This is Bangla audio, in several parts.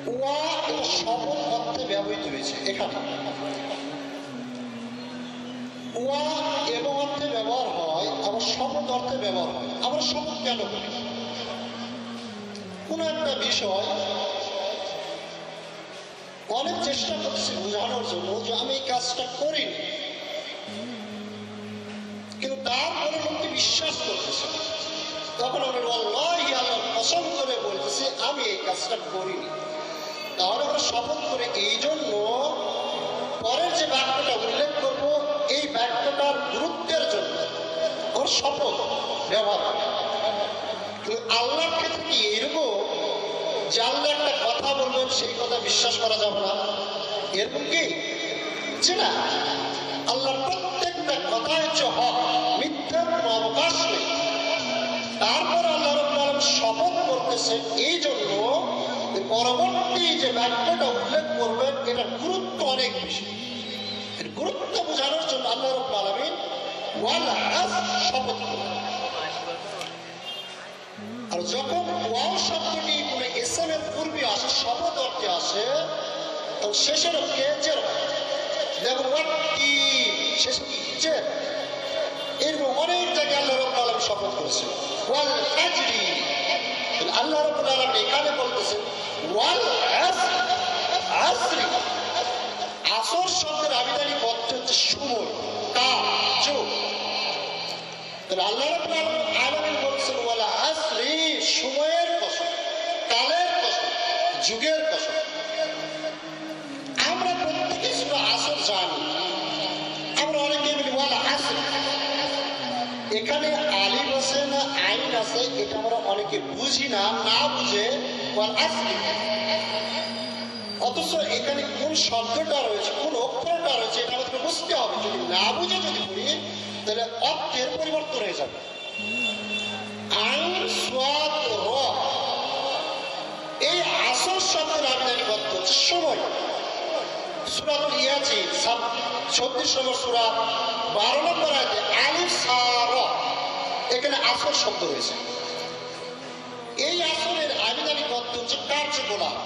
ওয়া এটা শপথ অর্থে ব্যবহৃত হয়েছে। এখানে ওয়া এবং অর্থে ব্যবহার হয়, আবার শপথ অর্থে ব্যবহার হয়। আমরা শপথ কেন করি? কোন একটা বিষয় অনেক চেষ্টা করছি বোঝানোর জন্য যে আমি এই কাজটা করিনি, কিন্তু তারপরে লোকটি বিশ্বাস করতেছে, তখন আমি আল্লাহি আল্লাহর কসম করে বলতেছি আমি এই কাজটা করিনি। তাহলে আমরা শপথ করে এই জন্য পরের যে বাক্যটা উল্লেখ করব এই বাক্যটার গুরুত্বের জন্য আমরা শপথ ব্যবহার করি। কিন্তু আল্লাহর ক্ষেত্রে কি এরকম যে আল্লাহ একটা কথা বলবেন সেই কথা বিশ্বাস করা যাবে না? এরকম কি যে না, আল্লাহর প্রত্যেকটা কথা হচ্ছে হক, মিথ্যার কোনো অবকাশ নেই। তারপর আল্লাহ রাব্বুল আলামিন শপথ করতেছে এই জন্য পরবর্তী যে বাক্যটা উল্লেখ করবেন এটার গুরুত্ব অনেক বেশি। এর গুরুত্ব বোঝানোর জন্য আল্লাহ রাব্বুল আলামিন ওয়াল আসর শপথ করবেন। আর যখন ওয়াও শব্দটি কোনো ইসমের পূর্বে আসে, শপথ অর্থে আসে, তখন শেষের কেজের যেমন ওয়াক্তি শেষে কেজের, এরকম অনেক জায়গায় আল্লাহ রাব্বুল আলামিন শপথ করেছেন। ওয়াল ফাজরি, আল্লাহ রাব্বুল আলামিন এখানে বলতেছেন ওয়াল আসরি। আসর শব্দের আবিধানিক অর্থ হচ্ছে সময়, কাল, যুগ। তাহলে আল্লাহ রাব্বুল আলামিন বলছেন ওয়াল আসরি, সময়ের কসম, কালের কসম, যুগের কসম। আমরা প্রত্যেকে শুধু আসর জানি, আমরা অনেকে বলি ওয়াল আসরি। এখানে আলিফ আছে না আইন আছে এটা আমরা অনেকে বুঝি না, না বুঝে ওয়াল আসরি। অথচ এখানে কোন শব্দটা রয়েছে, কোন অক্ষরটা রয়েছে এটা আমাদের বুঝতে হবে। যদি না বুঝে যদি পড়ি তাহলে অর্থের পরিবর্তন হয়ে যাবে। আইন সাদ র, এই আসর শব্দের আবিধানিক অর্থ হচ্ছে সময়। সূরাতুল ইয়াসিন 36 নম্বর সূরা 12 নম্বর আয়াতে আলিফ সা র, এখানে আসর শব্দ রয়েছে। এই আসরের আবিধানিক অর্থ হচ্ছে কার্যকলাপ।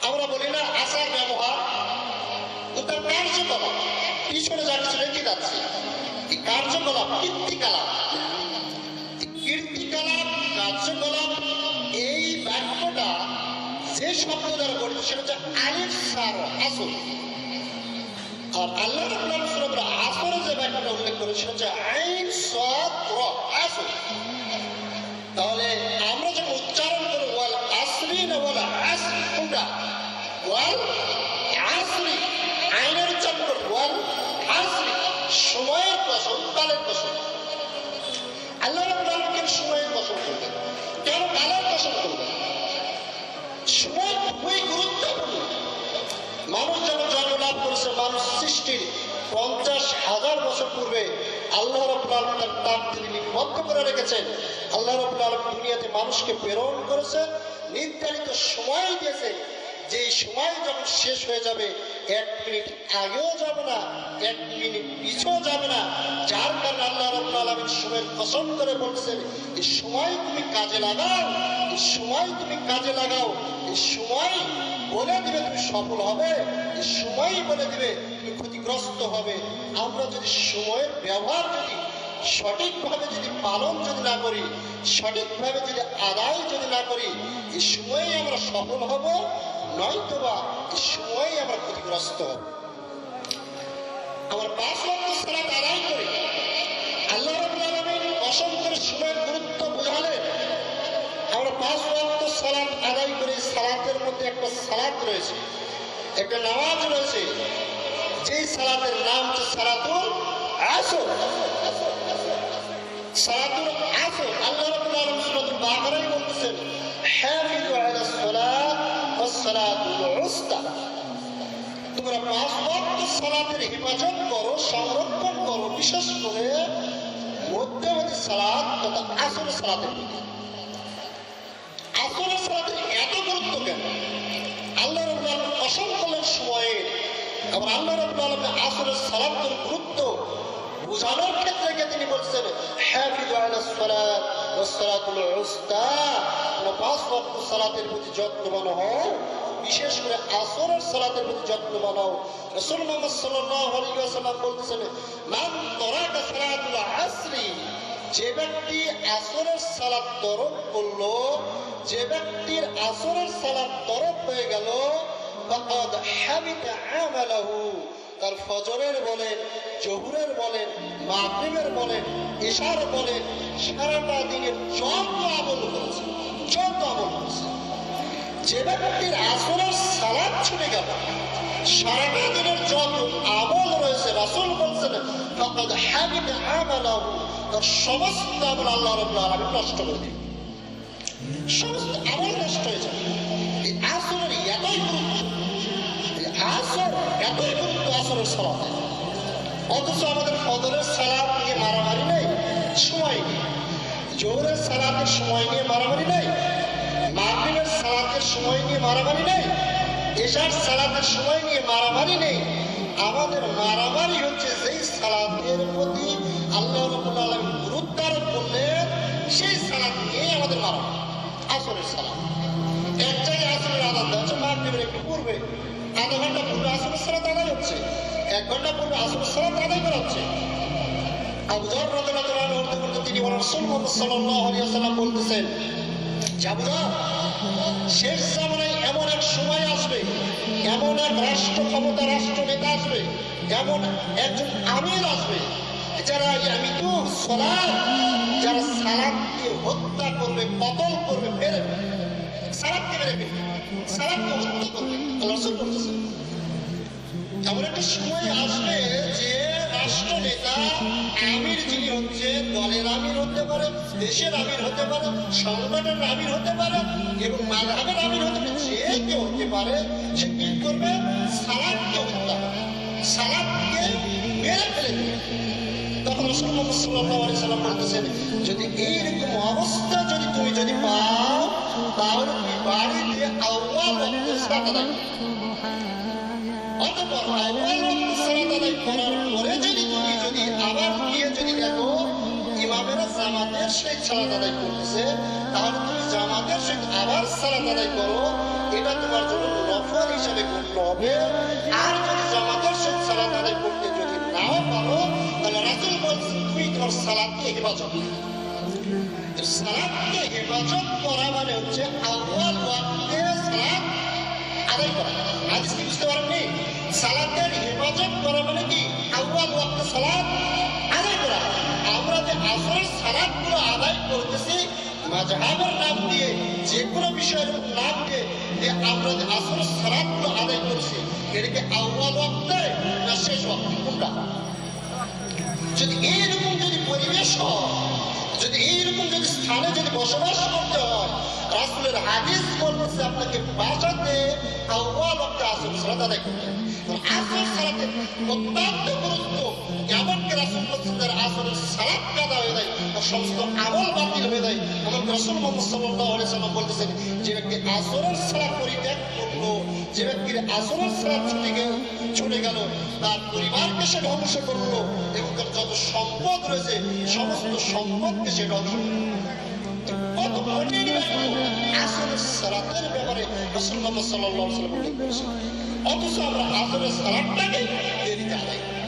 আমরা বলি না আসার ব্যবহার, তার কার্যকলাপ, পিছনে যা কিছু রেখে যাচ্ছে এই কার্যকলাপ, কীর্তিকলাপ। কীর্তিকলাপ, কার্যকলাপ, এই বাক্যটা যে শব্দ দ্বারা গঠিত সেটা হচ্ছে আলিফ সা র, আসর। আর আল্লাহ রাব্বুল আলামিন সূরা আসরে যে বাক্যটা উল্লেখ করেছে সেটা হচ্ছে আইন সাদ র, আসর। তাহলে আমরা যখন উচ্চারণ করি ওয়াল আসরি না ওয়াল আসর, কোনটা? ওয়াল আসরি, আইনের উচ্চারণ করি ওয়াল আসরি, সময়ের কসম, কালের কসম। আল্লাহ রাব্বুল আলামিন সময়ের কসম করবেন, কেন কালের কসম করবেন? সময় খুবই গুরুত্বপূর্ণ। মানুষ যখন জন্ম লাভ করেছে, মানুষ সৃষ্টির 50,000 বছর পূর্বে আল্লাহ রাব্বুল আলামিন তার তিনি লিপিবদ্ধ করে রেখেছেন। আল্লাহ রাব্বুল আলামিন দুনিয়াতে মানুষকে প্রেরণ করেছেন, নির্ধারিত সময় দিয়েছে, যে সময় যখন শেষ হয়ে যাবে 1 মিনিট আগেও যাবে না, 1 মিনিট পিছও যাবে না। যার কারণে আল্লাহ রাব্বুল আলামিন সময়ের কসম করে বলছেন এই সময় তুমি কাজে লাগাও, এই সময় তুমি কাজে লাগাও, এই সময় বলে দিবে তুমি সফল হবে, এই সময় বলে দিবে তুমি ক্ষতিগ্রস্ত হবে। আমরা যদি সময়ের ব্যবহার যদি সঠিকভাবে যদি পালন যদি না করি, সঠিকভাবে যদি আদায় যদি না করি, এই সময়ে আমরা সফল হব, নয়তোবা এই সময়ে আমরা ক্ষতিগ্রস্ত হব। আমরা 5 ওয়াক্ত সালাত আদায় করি, আল্লাহ রাব্বুল আলামিন কসম করে সময়ের গুরুত্ব বোঝালেন। আমরা 5 ওয়াক্ত সালাত আদায় করি, সালাতের মধ্যে একটা সালাত রয়েছে, একটা নামাজ রয়েছে, যেই সালাতের নাম হচ্ছে সালাতুল আসর। সালাতুল আসর আল্লাহ রাব্বুল আলামিন সূরাতুল বাকারায় বলতেছেন হাফিজু আলাস সালাত ওয়াস সালাতুল উস্তা, তোমরা 5 ওয়াক্ত সালাতের হেফাজত করো, সংরক্ষণ করো, বিশেষ করে মধ্যবর্তী সালাত তথা আসরের সালাতের প্রতি। আসরের সালাতের এত গুরুত্ব কেন? আল্লাহ রাব্বুল আলামিন কসম করলেন সময়ে, আবার আল্লাহ রাব্বুল আলামিন আসরের সালাতের গুরুত্ব বোঝানোর ক্ষেত্রে তিনি বলছেন হাফিজু আলাস সালাত ওয়াসসালাতুল উস্তা, পাঁচ ওয়াক্ত সালাতের প্রতি যত্নবান হও, বিশেষ করে আসরের সালাতের প্রতি যত্নবান হও। রাসূল মুহাম্মদ সাল্লাল্লাহু আলাইহি ওয়াসাল্লাম বলতেছেন, মান তারাকা সালাতুল আসরি, যে ব্যক্তি আসরের সালাত তরক করলো, যে ব্যক্তির আসরের সালাত তরক হয়ে গেল, ফাকাদ হাবিতা আমালুহু, তার ফজরের বলেন, জোহরের বলেন, মাগরিবের বলেন, ইশার বলেন, সারাটা দিনের যত আমল করেছে, যত আমল করেছে, যে ব্যক্তির আসরের সালাত ছুটে গেল, সারাটা দিনের যত আমল রয়েছে, রাসূল বলছেন ফাকাদ হাবিতা আমালুহু, তার সমস্ত আমল আল্লাহ রাব্বুল আলামিন নষ্ট করে দিবেন, সমস্ত আমল নষ্ট হয়ে যাবে। এই আসরের এতই গুরুত্ব, আসর এতই গুরুত্ব আসরের সালাতে, অথচ আমাদের ফজরের সালাত নিয়ে মারামারি নেই, সময় নেই, জোহরের সালাতের সময় নিয়ে মারামারি নেই, মাগরিবের সালাতের সময় নিয়ে মারামারি নেই, এশার সালাতের সময় নিয়ে মারামারি নেই। আমাদের মারামারি হচ্ছে যেই সালাতের প্রতি আল্লাহ রাব্বুল আলামিন গুরুত্ব আরোপ করলেন, সেই সালাত নিয়ে আমাদের মারামারি। আসরের সালাত এক জায়গায় আসরের আযান দেওয়া হচ্ছে, মাগরিবের একটু পূর্বে, আধা ঘন্টা পূর্বে আসরের সালাত আদায় হচ্ছে, 1 ঘন্টা পূর্বে আসরের সালাত আদায় করা হচ্ছে। আবু যর রাদিয়াল্লাহু আনহু বলতে বলতে তিনি বলেন, রাসূল মুহাম্মদ সাল্লাল্লাহু আলাইহি ওয়াসাল্লাম বলতেছেন, আবু যর, শেষ জামানায় এমন এক সময় আসবে, এমন এক রাষ্ট্র ক্ষমতা রাষ্ট্র নেতা আসবে, এমন একজন আমির আসবে, যারা ইয়ামিতু সালাত, যারা সালাতকে হত্যা করবে, কতল করবে, মেরে ফেলবে, সালাতকে মেরে ফেলবে, সালাতকে হত্যা করবে। আল্লাহ রাসূল বলতেছেন এমন একটা সময় আসবে যে রাষ্ট্র নেতা, আমির যিনি হচ্ছে, দলের আমির হতে পারে, দেশের আমির হতে পারে, সংগঠনের আমির হতে পারে এবং মাযহাবের আমির হতে পারে, যে কেউ হতে পারে, সে কি করবে? সালাতকে হত্যা করবে, সালাতকে মেরে ফেলে দেবে। তখন রাসূল মুহাম্মদ সাল্লাল্লাহু আলাইহি ওয়াসাল্লাম বলতেছেন, যদি এইরকম অবস্থা তুমি যদি পাও, তাহলে তুমি বাড়িতে আউয়াল ওয়াক্ত সালাত আদায় করবে। অতঃপর আউয়াল ওয়াক্ত সালাত আদায় করার পরে তুমি আবার গিয়ে যদি দেখো ইমামেরা জামাতের সহিত সালাত আদায় করতেছে, তাহলে তুমি জামাতের সহিত আবার সালাত আদায় করো, এটা তোমার জন্য নফল হিসাবে গণ্য হবে। আর যদি জামাতের সহিত সালাত আদায় করতে যদি নাও পারো, তাহলে রাসূল বলছেন তুমি তোমার সালাতকে হেফাজত করো। সালাতকে হেফাজত করা মানে হচ্ছে আউয়াল ওয়াক্তে সালাত আদায় করা। হাদিস কি বুঝতে পারেননি? সালাতের হেফাজত করা মানে কি? আউয়াল ওয়াক্তে সালাত আদায় করা। আমরা যে আসরের সালাতগুলো আদায় করতেছি মাযহাবের নাম দিয়ে, যে কোনো বিষয়ের নাম দিয়ে আমরা যে আসরের সালাতগুলো আদায় করছি, এটাকে আউয়াল ওয়াক্তে না শেষ ওয়াক্তে, কোনটা? যদি এইরকম যদি পরিবেশ হয়, যদি এইরকম যদি স্থানে যদি বসবাস করতে হয়, রাসূলের হাদিস বলতেছে আপনাকে বাসাতে আউয়াল ওয়াক্তে আসরের সালাত আদায় করতে হবে। আসরের সালাতের অত্যন্ত গুরুত্ব, এমনকি রাসূল বলছেন যারা আসরের সালাত কাদা হয়ে যায় তার সমস্ত আমল বাতিল হয়ে যায়। এমনকি রাসূল মুহাম্মদ সাল্লাল্লাহু আলাইহি ওয়াসাল্লাম বলতেছেন, যে ব্যক্তি আসরের সালাত পরিত্যাগ করলো, যে ব্যক্তির আসরের সালাত ছুটে গেল, তার পরিবারকে সে ধ্বংস করলো এবং তার যত সম্পদ রয়েছে সমস্ত সম্পদকে সে ধ্বংস করলো। কত কঠিন আসরের সালাতের ব্যাপারে রাসূল মুহাম্মদ সাল্লাল্লাহু আলাইহি ওয়াসাল্লাম উল্লেখ করেছেন, অথচ আমরা আসরের সালাতটাকে দেরিতে আদায় করি।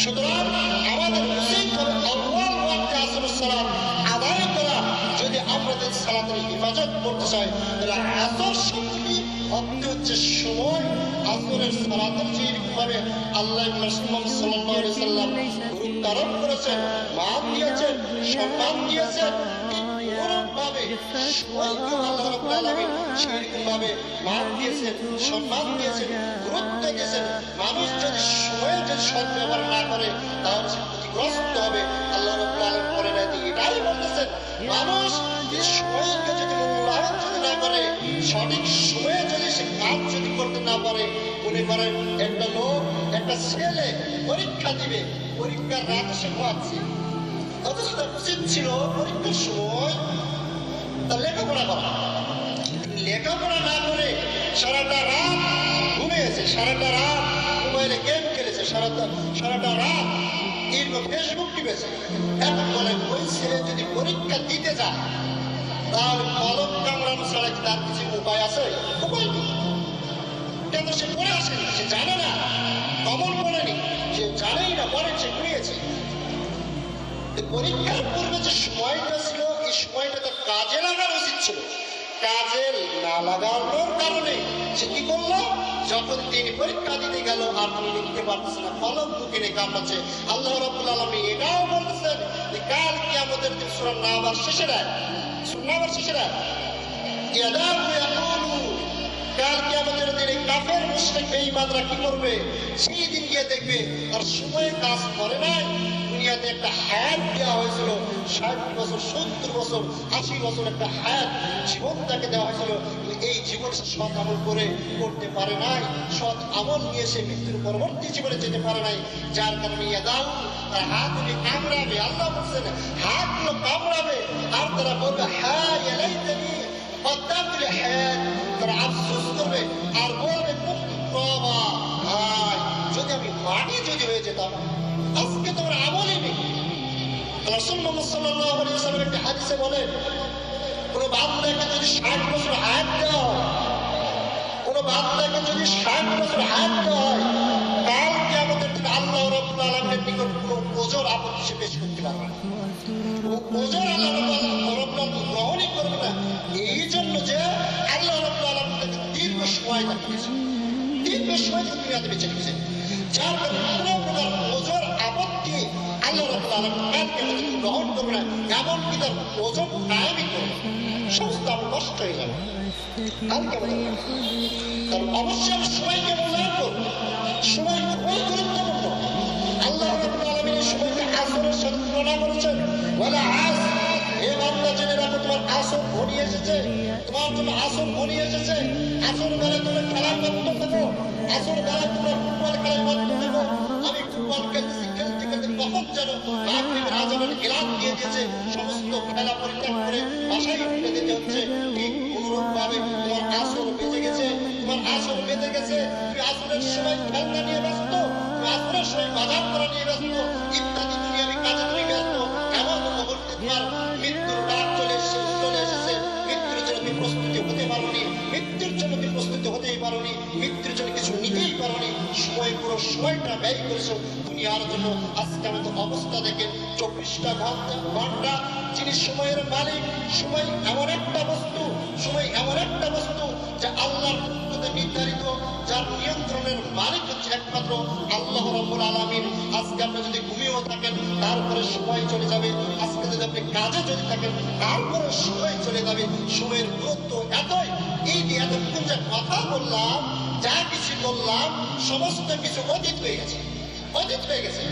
সুতরাং আমাদের উচিত হবে আউয়াল ওয়াক্তে আসরের সালাত আদায় করা। যদি আমাদের সালাতের হেফাজত করতে চাই, তাহলে আসর শব্দটি অর্থ হচ্ছে সময়। আসরের সালাতের যেরকম ভাবে আল্লাহ রাসূল মুহাম্মদ সাল্লাল্লাহু আলাইহি ওয়াসাল্লাম গুরুত্ব আরোপ করেছেন, মান দিয়েছেন, সম্মান দিয়েছেন, ভাবে সময়কে আল্লাহ রাব্বুল আলামিন সেরকম ভাবে মান দিয়েছেন, সম্মান দিয়েছেন, গুরুত্ব দিয়েছেন। মানুষ যদি সময়ের যদি সদ্ব্যবহার না করে, তাহলে সে ক্ষতিগ্রস্ত হবে। আল্লাহ রাব্বুল আলামিন বলেন, এটাই বলতেছেন, মানুষ যে সময়কে যদি মূল্যায়ন যদি না করে, সঠিক সময়ে যদি সে কাজ যদি করতে না পারে, মনে করেন একটা লোক, একটা ছেলে পরীক্ষা দিবে, পরীক্ষার রাতে সে ঘুমাচ্ছে, অথচ তার উচিত ছিল পরীক্ষার সময় তার লেখাপড়া করা। লেখাপড়া না করে সারাটা রাত ঘুমিয়েছে, সারাটা রাত মোবাইলে গেম খেলেছে, সারাটা রাত দীর্ঘ ফেসবুক টিপেছে। এখন বলেন ওই ছেলে যদি পরীক্ষা দিতে যায় তাহলে কলম কামড়ানো ছাড়া কি তার কিছু উপায় আছে? উপায় নেই। কেন সে পড়ে আসেনি, সে জানে না, কমন পড়েনি, সে জানেই না, পরে সে ঘুরিয়েছে। পরীক্ষার পূর্বে যে সময়টা ছিল এই সময়টা তো কাজে লাগানো উচিত ছিল। কাজে না লাগানোর কারণে সে কি করলো, যখন তিনি পরীক্ষা দিতে গেল আর তিনি লিখতে পারতেছে না, কলম বুকে নিয়ে কামড়াচ্ছে। আল্লাহ রাব্বুল আলামিন এটাও বলতেছেন যে কাল কিয়ামতের দিন সূরা নাবার শেষের আয়াত, সূরা নাবার শেষের আয়াত, ইয়াদাহু ইয়াকুলু, কাল কিয়ামতের দিনে কাফের মুশরিক বেঈমানরা কি করবে, সেই দিন গিয়ে দেখবে তার সময় কাজ করে নাই। দুনিয়াতে একটা হায়াত দেওয়া হয়েছিল 60 বছর, 70 বছর, 80 বছর একটা হায়াত, জীবন তাকে দেওয়া হয়েছিল। এই জীবন সে সৎ আমল করে করতে পারে নাই, সৎ আমল নিয়ে সে মৃত্যুর পরবর্তী জীবনে যেতে পারে নাই। যার কারণে ইয়াদাউ, তার হাতগুলি কামড়াবে। আল্লাহ বলছেন হাতগুলো কামড়াবে আর তারা বলবে হ্যাঁ ইয়া লাইতানি কদ্দামতুল হায়াত, তারা আফসোস করবে আর বলবে বাবা হায় যদি আমি মাটি যদি হয়ে যেতাম, আজকে তোমার আমলই নেই। রাসূল মুহাম্মদ সাল্লাল্লাহু আলাইহি ওয়াসাল্লাম একটা হাদিসে বলেন, কোন বান্দাকে যদি 60 বছর হায়াত দেওয়া হয়, কোন বান্দাকে যদি 60 বছর হায়াত দেওয়া হয়, কাল কিয়ামতের দিন আল্লাহ রাব্বুল আলামিনের নিকট কোনো ওজর আপত্তি সে পেশ করতে পারবে না। ওজর আল্লাহ রাব্বুল আলামিন গ্রহণই করবে না। এই জন্য যে আল্লাহ রাব্বুল আলামিন তাকে দীর্ঘ সময় দিয়েছেন, দীর্ঘ সময় দুনিয়াতে বেঁচে রেখেছেন। যার কারণে কোনো প্রকার ওজর আপত্তি আল্লাহ রাব্বুল আলামিন কাল কিয়ামতের দিন গ্রহণ করবে না। এমনকি তার ওজর কায়েমই করবে, সমস্ত আমল নষ্ট হয়ে যাবে কাল কিয়ামতের দিন। কারণ অবশ্যই আমরা সময়কে মূল্যায়ন করব। সময় খুবই গুরুত্বপূর্ণ। আল্লাহ রাব্বুল আলামিন এই সময়কে আসরের সাথে তুলনা করেছেন, ওয়ালা আসর, হে বান্দা জেনে রাখো তোমার আসর ঘনিয়ে এসেছে, তোমার জন্য আসর ঘনিয়ে এসেছে। আসর বেলা তোমরা খেলার মধ্যে থাকো, আসর বেলা তোমরা ফুটবল খেলার মধ্যে থাকো। আমি ফুটবল খেলতেছি, খেলতে খেলতে কখন যেন মাগরিবের আযানের এলান দিয়ে দিয়েছে, সমস্ত খেলা পরিত্যাগ করে বাসায় ফিরে যেতে হচ্ছে। ঠিক অনুরূপ ভাবে তোমার আসর বেঁচে গেছে, তোমার আসর বেঁচে গেছে। তুমি আসরের সময় খেলনা নিয়ে ব্যস্ত, তুমি আসরের সময় বাজার করা নিয়ে ব্যস্ত, ইত্যাদি দুনিয়াবি কাজে তুমি ব্যস্ত। এমন মুহূর্তে তোমার মৃত্যুর ডাক চলে এসেছে। মৃত্যুর জন্য তুমি প্রস্তুতি হতে পারোনি, মৃত্যুর জন্য তুমি প্রস্তুতি হতেই পারোনি, মৃত্যুর জন্য কিছু নিতেই পারোনি। সময় পুরো সময়টা ব্যয় করেছো দুনিয়ার জন্য। আজকে আমাদের অবস্থা দেখেন, 24টা ঘন্টা যিনি সময়ের মালিক। সময় এমন একটা বস্তু, সময় এমন একটা বস্তু যা আল্লাহর পক্ষ নির্ধারিত, যার নিয়ন্ত্রণের মালিক হচ্ছে একমাত্র আল্লাহ রাব্বুল আলামিন। আজকে আপনি যদি ঘুমিয়েও থাকেন তারপরে সময় চলে যাবে, আজকে যদি আপনি কাজে যদি থাকেন তারপরে সময় চলে যাবে। সময়ের গুরুত্ব এতই, এই যে এতক্ষণ যে কথা বললাম, যা কিছু বললাম, সমস্ত কিছু অতীত হয়ে গেছে, অতীত হয়ে গেছে।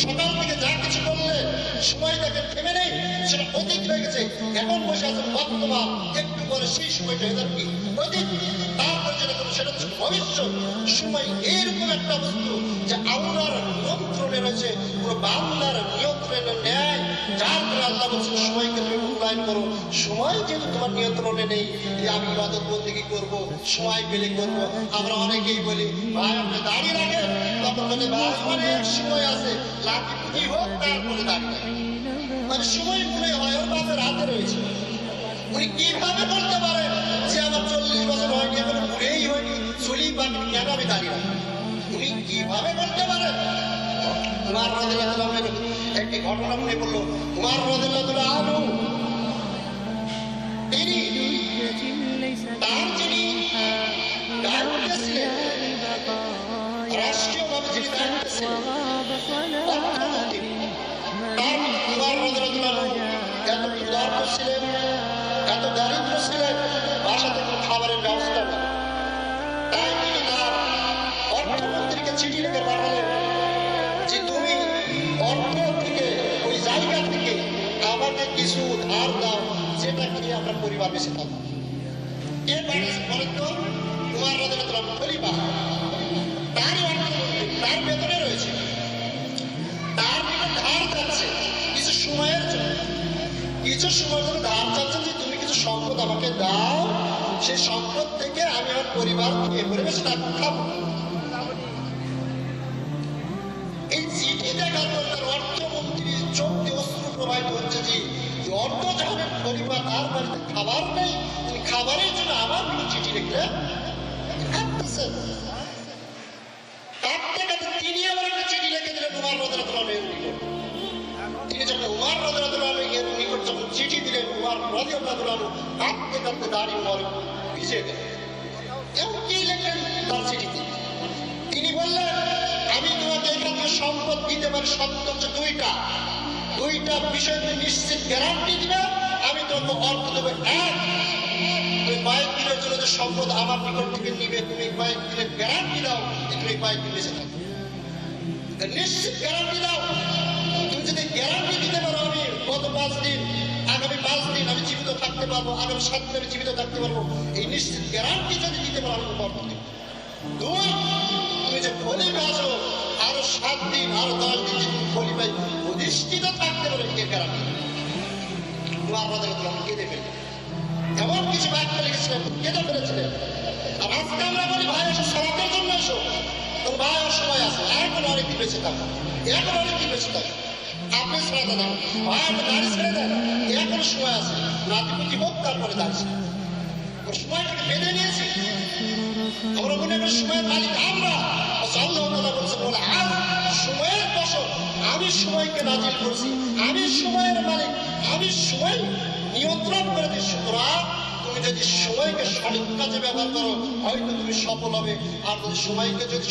সকাল থেকে যা কিছু করলেন সময় দেখেন থেমে নেই, সেটা অতীত হয়ে গেছে। এখন বসে আছেন বর্তমান, একটু পরে সেই সময়টা হয়ে যাবে কি অতীত। তারপর যেটা করবো সেটা হচ্ছে ভবিষ্যৎ। সময় এরকম একটা বস্তু যে আল্লাহর নিয়ন্ত্রণে রয়েছে, পুরো বান্দার নিয়ন্ত্রণে নেয়। যার কারণে আল্লাহ বলছেন সময়কে তুমি মূল্যায়ন করো। সময় যেহেতু তোমার নিয়ন্ত্রণে নেই, আমি ইবাদত বন্দেগী করবো, সময় পেলে করবো। আমরা অনেকেই বলি ভাই আপনি দাঁড়িয়ে রাখেন, তখন বলে ভাই অনেক সময় আছে, লাঠি পুঁজি হোক তারপরে দাঁড়িয়ে রাখেন। মানে সময় মনে হয় ওর বাপের হাতে রয়েছে। উনি কিভাবে বলতে পারেন যে আমার 40 বছর হয়নি, এখনো ঘুরেই হয়নি, চলি পানি কেন আমি দাঁড়িয়ে রাখি? উনি কিভাবে বলতে পারেন? উমর রাদিয়াল্লাহু আনহু একটি ঘটনা মনে পড়লো। উমর রাদিয়াল্লাহু আনহু তিনি তার যিনি দায়িত্বে ছিলেন, রাষ্ট্রীয়ভাবে যিনি দায়িত্বে ছিলেন, অর্থমন্ত্রী, তার উমর রাদিয়াল্লাহু আনহু এত উদার ছিলেন, এত দারিদ্র ছিলেন, বাসা থেকে খাবারের ব্যবস্থা নেই। তাই তিনি তার অর্থমন্ত্রীকে চিঠি লিখে পাঠালেন যে তুমি অর্থ থেকে, ওই জায়গা থেকে আমাকে কিছু ধার দাও, যেটা খেয়ে আমরা পরিবার বেঁচে থাকবো। কে পাঠিয়েছে বলেন তো? উমর রাদিয়াল্লাহু আনহু খলিফা, তারই অর্থমন্ত্রী, তার বেতনে রয়েছে, তার নিকট ধার চাচ্ছে কিছু সময়ের জন্য, কিছু সময়ের জন্য ধার চাচ্ছেন যে তুমি কিছু সম্পদ আমাকে দাও, সেই সম্পদ থেকে আমি আমার পরিবার খেয়ে পরিবেশে থাকবো, খাবো। এই চিঠি দেখার পর তার অর্থ অর্ধজাহানের খলিফা, তার বাড়িতে খাবার নেই, তিনি খাবারের জন্য আমার কোনো চিঠি লিখলে কাঁদতেছেন। কাঁদতে কাঁদতে তিনি আবার একটা চিঠি লিখে দিলেন উমার রাদিয়াল্লাহু আনহুর নিকট। তিনি যখন উমার রাদিয়াল্লাহু আনহুর নিকট যখন চিঠি দিলেন, উমার রাদিয়াল্লাহু আনহু কাঁদতে কাঁদতে দাড়ি মোবারক ভিজে গেল। কেউ কি লিখলেন তার চিঠিতে? তিনি বললেন, আমি তোমাকে এখান থেকে সম্পদ দিতে পারি, শব্দ হচ্ছে দুইটা বিষয় তুমি নিশ্চিত গ্যারান্টি দিবে, আমি তোমাকে অর্থ দেবো। এক, তুমি কয়েকদিনের জন্য যে সম্পদ আমার নিকট থেকে নিবে, তুমি কয়েকদিনের গ্যারান্টি দাও যে তুমি কয়েকদিন বেঁচে থাকবে, নিশ্চিত গ্যারান্টি দাও। তুমি যদি গ্যারান্টি দিতে পারো আমি গত 5 দিন, আগামী 5 দিন আমি জীবিত থাকতে পারবো, আগামী 7 দিন আমি জীবিত থাকতে পারবো, এই নিশ্চিত গ্যারান্টি যদি দিতে পারো আমি অর্থ দেবো। দুই, তুমি যে খলিফা আসো আরো 7 দিন আরো 10 দিন তুমি খলিফায় অধিষ্ঠিত থাকতে পারো, এর গ্যারান্টি। উমার রাদিয়াল্লাহু আনহু কেঁদে ফেললেন। এমন কিছু বাক্য লিখেছিলেন, কেঁদে ফেলেছিলেন। আর আজকে আমরা বলি ভাই এসো সালাতের জন্য এসো, তোর ভাই সময় আছে, এখন অনেকদিন বেঁচে থাকো, এখন অনেকদিন বেঁচে থাকো, আপনি ছেড়ে দেন ভাই, আপনি দাঁড়িয়ে ছেড়ে দেন, এখন সময় আছে, নাতিপুতি হোক তারপরে দাঁড়িয়ে ওর সময়টাকে বেঁধে নিয়েছি। আমরা মনে করি সময়ের মালিক আমরা। আল্লাহ তাআলা বলেছেন, বলে আজ সময়ের বশর আমি সময়কে নাজিল করছি, আমি সময়ের মালিক, আমি সময় নিয়ন্ত্রণ করে দিই। সুতরাং তুমি যদি সময়কে সঠিক কাজে ব্যবহার করো হয়তো তুমি সফল হবে, আর যদি সময়কে যদি